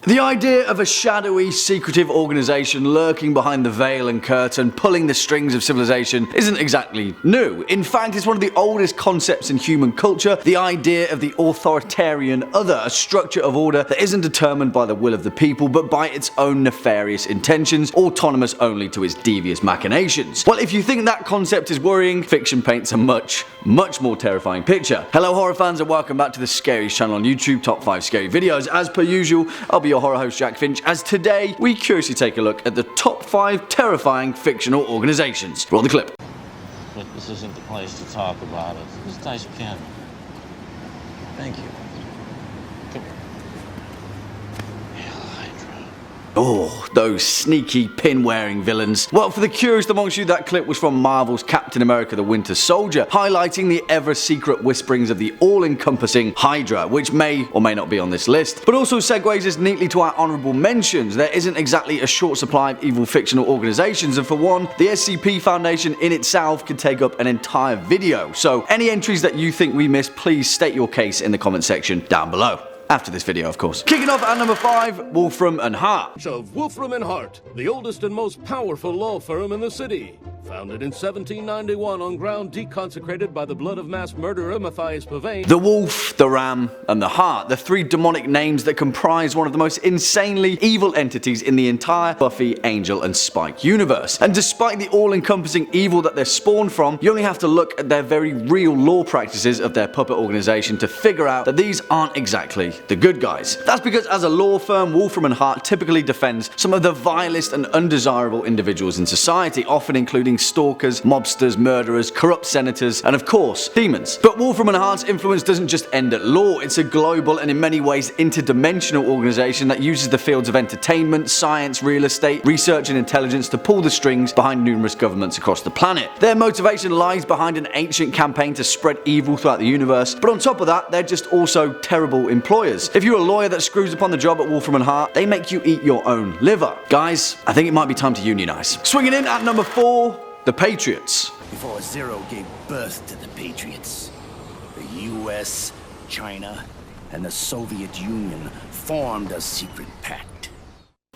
The idea of a shadowy, secretive organization lurking behind the veil and curtain, pulling the strings of civilization, isn't exactly new. In fact, it's one of the oldest concepts in human culture, the idea of the Authoritarian Other, a structure of order that isn't determined by the will of the people, but by its own nefarious intentions, autonomous only to its devious machinations. Well, if you think that concept is worrying, fiction paints a much more terrifying picture. Hello horror fans and welcome back to the Scariest channel on YouTube, top 5 scary videos. As per usual, I'll be your horror host Jack Finch, as today we curiously take a look at the top 5 terrifying fictional organizations. Roll the clip. But this isn't the place to talk about it. This nice pen. Thank you. Oh, those sneaky pin-wearing villains. Well, for the curious amongst you, that clip was from Marvel's Captain America the Winter Soldier, highlighting the ever-secret whisperings of the all-encompassing Hydra, which may or may not be on this list, but also segues us neatly to our honourable mentions. There isn't exactly a short supply of evil fictional organisations, and for one, the SCP Foundation in itself could take up an entire video. So any entries that you think we missed, please state your case in the comment section down below. After this video, of course. Kicking off at number 5, Wolfram and Hart. Of Wolfram and Hart, the oldest and most powerful law firm in the city. Founded in 1791 on ground deconsecrated by the blood of mass murderer Matthias Pavane. The Wolf, the Ram, and the Hart, the 3 demonic names that comprise one of the most insanely evil entities in the entire Buffy, Angel, and Spike universe. And despite the all-encompassing evil that they're spawned from, you only have to look at their very real law practices of their puppet organization to figure out that these aren't exactly the good guys. That's because as a law firm, Wolfram and Hart typically defends some of the vilest and undesirable individuals in society, often including stalkers, mobsters, murderers, corrupt senators, and of course, demons. But Wolfram and Hart's influence doesn't just end at law, it's a global and in many ways interdimensional organization that uses the fields of entertainment, science, real estate, research and intelligence to pull the strings behind numerous governments across the planet. Their motivation lies behind an ancient campaign to spread evil throughout the universe, but on top of that, they're just also terrible employers. If you're a lawyer that screws upon the job at Wolfram and Hart, they make you eat your own liver. Guys, I think it might be time to unionize. Swinging in at number 4, the Patriots. Before Zero gave birth to the Patriots, the US, China, and the Soviet Union formed a secret pact.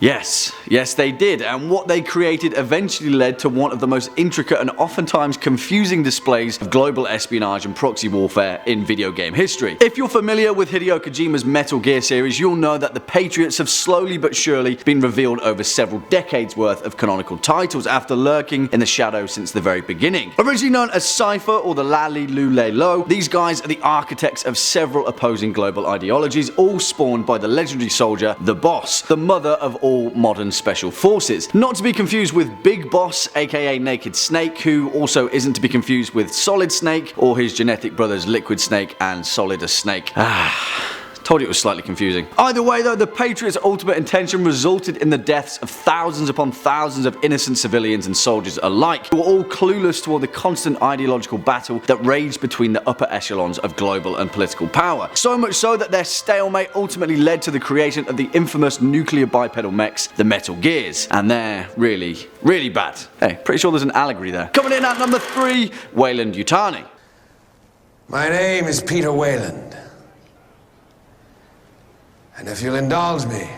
Yes they did, and what they created eventually led to one of the most intricate and oftentimes confusing displays of global espionage and proxy warfare in video game history. If you're familiar with Hideo Kojima's Metal Gear series, you'll know that the Patriots have slowly but surely been revealed over several decades worth of canonical titles after lurking in the shadows since the very beginning. Originally known as Cypher or the Lali Lule Lo, these guys are the architects of several opposing global ideologies, all spawned by the legendary soldier, the Boss, the mother of all modern special forces. Not to be confused with Big Boss, aka Naked Snake, who also isn't to be confused with Solid Snake or his genetic brothers Liquid Snake and Solidus Snake. Told you it was slightly confusing. Either way though, the Patriots' ultimate intention resulted in the deaths of thousands upon thousands of innocent civilians and soldiers alike, who were all clueless toward the constant ideological battle that raged between the upper echelons of global and political power. So much so that their stalemate ultimately led to the creation of the infamous nuclear bipedal mechs, the Metal Gears. And they're really bad. Hey, pretty sure there's an allegory there. Coming in at number 3, Weyland Yutani. My name is Peter Weyland. And if you'll indulge me,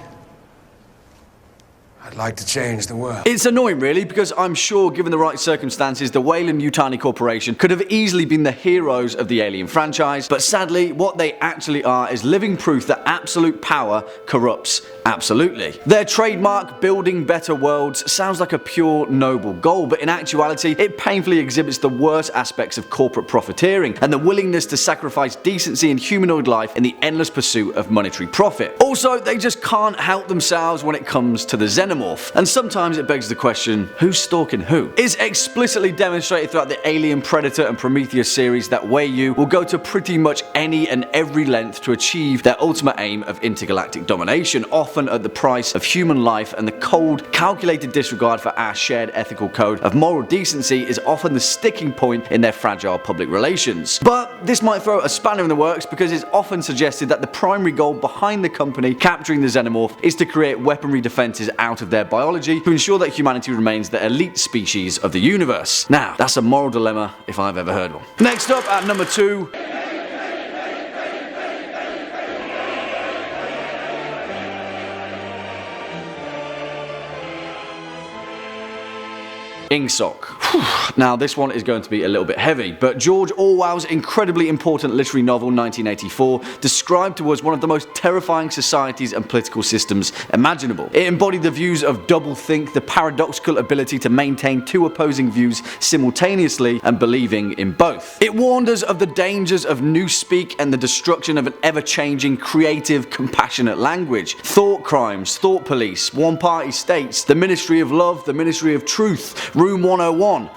I'd like to change the world. It's annoying really, because I'm sure given the right circumstances, the Weyland Yutani Corporation could have easily been the heroes of the Alien franchise, but sadly what they actually are is living proof that absolute power corrupts absolutely. Their trademark, building better worlds, sounds like a pure noble goal, but in actuality it painfully exhibits the worst aspects of corporate profiteering and the willingness to sacrifice decency and humanoid life in the endless pursuit of monetary profit. Also, they just can't help themselves when it comes to the xenomorph. And sometimes it begs the question, who's stalking who? It's explicitly demonstrated throughout the Alien, Predator and Prometheus series that Weyland will go to pretty much any and every length to achieve their ultimate aim of intergalactic domination, often at the price of human life, and the cold, calculated disregard for our shared ethical code of moral decency is often the sticking point in their fragile public relations. But this might throw a spanner in the works, because it's often suggested that the primary goal behind the company capturing the xenomorph is to create weaponry defenses out of their biology to ensure that humanity remains the elite species of the universe. Now, that's a moral dilemma if I've ever heard one. Next up at number 2, Inuk. Now this one is going to be a little bit heavy, but George Orwell's incredibly important literary novel 1984 described to us one of the most terrifying societies and political systems imaginable. It embodied the views of doublethink, the paradoxical ability to maintain two opposing views simultaneously and believing in both. It warned us of the dangers of newspeak and the destruction of an ever-changing, creative, compassionate language. Thought crimes, thought police, one-party states, the Ministry of Love, the Ministry of Truth, Room 101.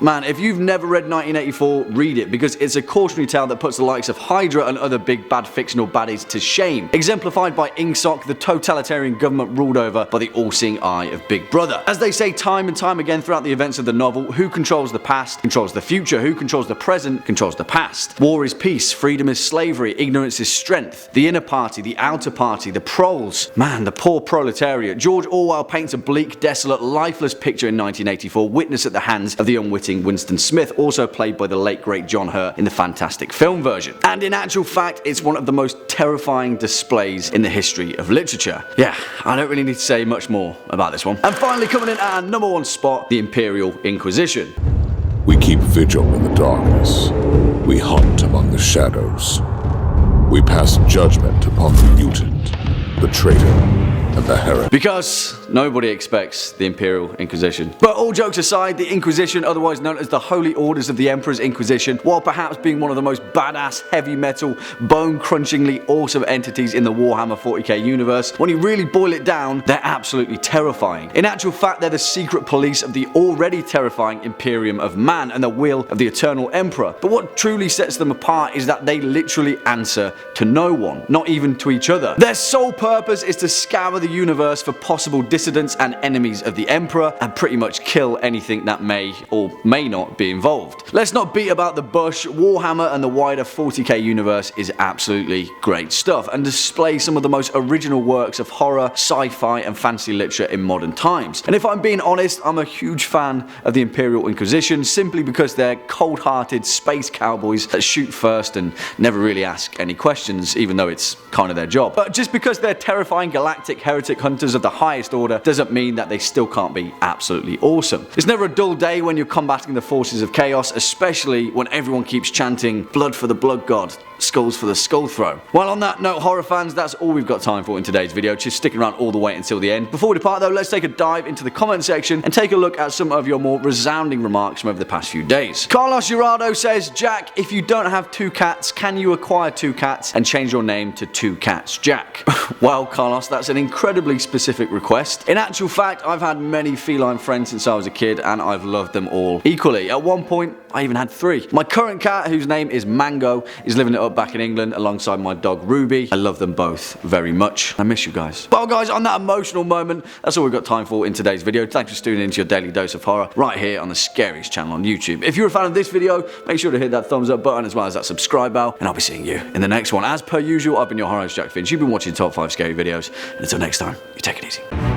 Man, if you've never read 1984, read it, because it's a cautionary tale that puts the likes of Hydra and other big bad fictional baddies to shame, exemplified by Inuk, the totalitarian government ruled over by the all-seeing eye of Big Brother. As they say time and time again throughout the events of the novel, who controls the past controls the future, who controls the present controls the past. War is peace, freedom is slavery, ignorance is strength. The inner party, the outer party, the proles. Man, the poor proletariat. George Orwell paints a bleak, desolate, lifeless picture in 1984, witnessed at the hands of the unwitting Winston Smith, also played by the late great John Hurt in the fantastic film version. And in actual fact, it's one of the most terrifying displays in the history of literature. Yeah, I don't really need to say much more about this one. And finally, coming in at our number one spot, the Imperial Inquisition. We keep vigil in the darkness. We hunt among the shadows. We pass judgment upon the mutant, the traitor, and the heretic. Because nobody expects the Imperial Inquisition. But all jokes aside, the Inquisition, otherwise known as the Holy Orders of the Emperor's Inquisition, while perhaps being one of the most badass, heavy metal, bone-crunchingly awesome entities in the Warhammer 40k universe, when you really boil it down, they're absolutely terrifying. In actual fact, they're the secret police of the already terrifying Imperium of Man and the will of the Eternal Emperor. But what truly sets them apart is that they literally answer to no one, not even to each other. Their sole purpose is to scour the universe for possible dissidents and enemies of the Emperor, and pretty much kill anything that may or may not be involved. Let's not beat about the bush. Warhammer and the wider 40k universe is absolutely great stuff, and displays some of the most original works of horror, sci-fi and fantasy literature in modern times. And if I'm being honest, I'm a huge fan of the Imperial Inquisition, simply because they're cold-hearted space cowboys that shoot first and never really ask any questions, even though it's kind of their job. But just because they're terrifying galactic heretic hunters of the highest order doesn't mean that they still can't be absolutely awesome. It's never a dull day when you're combating the forces of chaos, especially when everyone keeps chanting blood for the blood god, skulls for the skull throne. Well, on that note, horror fans, that's all we've got time for in today's video. Just sticking around all the way until the end. Before we depart though, let's take a dive into the comment section and take a look at some of your more resounding remarks from over the past few days. Carlos Gerardo says, Jack, if you don't have two cats, can you acquire two cats and change your name to Two Cats Jack? Well, Carlos, that's an incredibly specific request. In actual fact, I've had many feline friends since I was a kid, and I've loved them all equally. At one point, I even had 3. My current cat, whose name is Mango, is living it up back in England alongside my dog Ruby. I love them both very much. I miss you guys. Well guys, on that emotional moment, that's all we've got time for in today's video. Thanks for tuning into your daily dose of horror right here on the Scariest channel on YouTube. If you're a fan of this video, make sure to hit that thumbs up button as well as that subscribe bell, and I'll be seeing you in the next one. As per usual, I've been your horror host, Jack Finch. You've been watching Top 5 Scary videos, and until next time, you take it easy.